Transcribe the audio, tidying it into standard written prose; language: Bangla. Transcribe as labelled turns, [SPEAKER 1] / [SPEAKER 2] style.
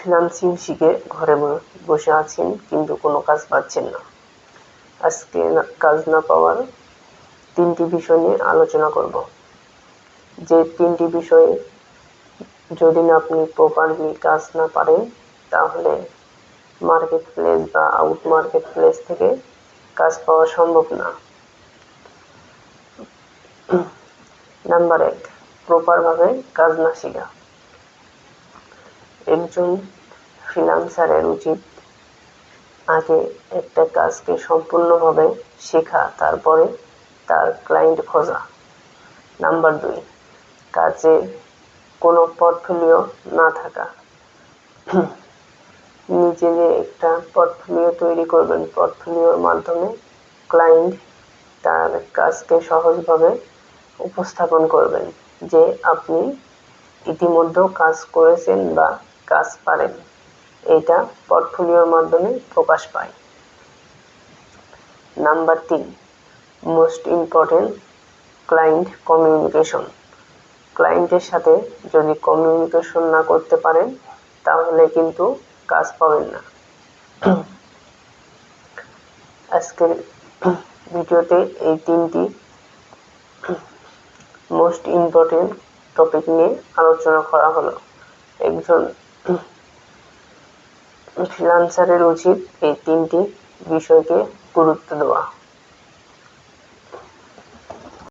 [SPEAKER 1] ফ্রিল্যান্সিং শিখে ঘরে বসে আছেন কিন্তু কোনো কাজ পাচ্ছেন না। আজকে কাজ না পাওয়ার 3টি বিষয় নিয়ে আলোচনা করব। যে 3টি বিষয়ে যদি না আপনি প্রপারলি কাজ না পারেন তাহলে মার্কেট প্লেস বা আউট মার্কেট প্লেস থেকে কাজ পাওয়া সম্ভব না। নাম্বার 1, প্রপারভাবে কাজ না শেখা। একজন ফ্রিল্যান্সারের উচিত আগে একটা কাজকে সম্পূর্ণভাবে শেখা, তারপরে তার ক্লায়েন্ট খোঁজা। নাম্বার 2, কাজে কোনো পোর্টফোলিও না থাকা। নিজে যে একটা পোর্টফোলিও তৈরি করবেন, পোর্টফোলিওর মাধ্যমে ক্লায়েন্ট তার কাজকে সহজভাবে উপস্থাপন করবেন যে আপনি ইতিমধ্যে কাজ করেছেন বা কাজ পারেন। এটা পোর্টফোলিওর মাধ্যমে প্রকাশ পায়। Number 3, most important, client communication. ক্লায়েন্টের সাথে যদি কমিউনিকেশন না করতে পারেন তাহলে কিন্তু কাজ পাবেন না। আজকের ভিডিওতে এই 3টি মোস্ট ইম্পর্টেন্ট টপিক নিয়ে আলোচনা করা হলো। একজন ফ্রিল্যান্সারের উচিত এই 3টি বিষয়কে গুরুত্ব দেওয়া।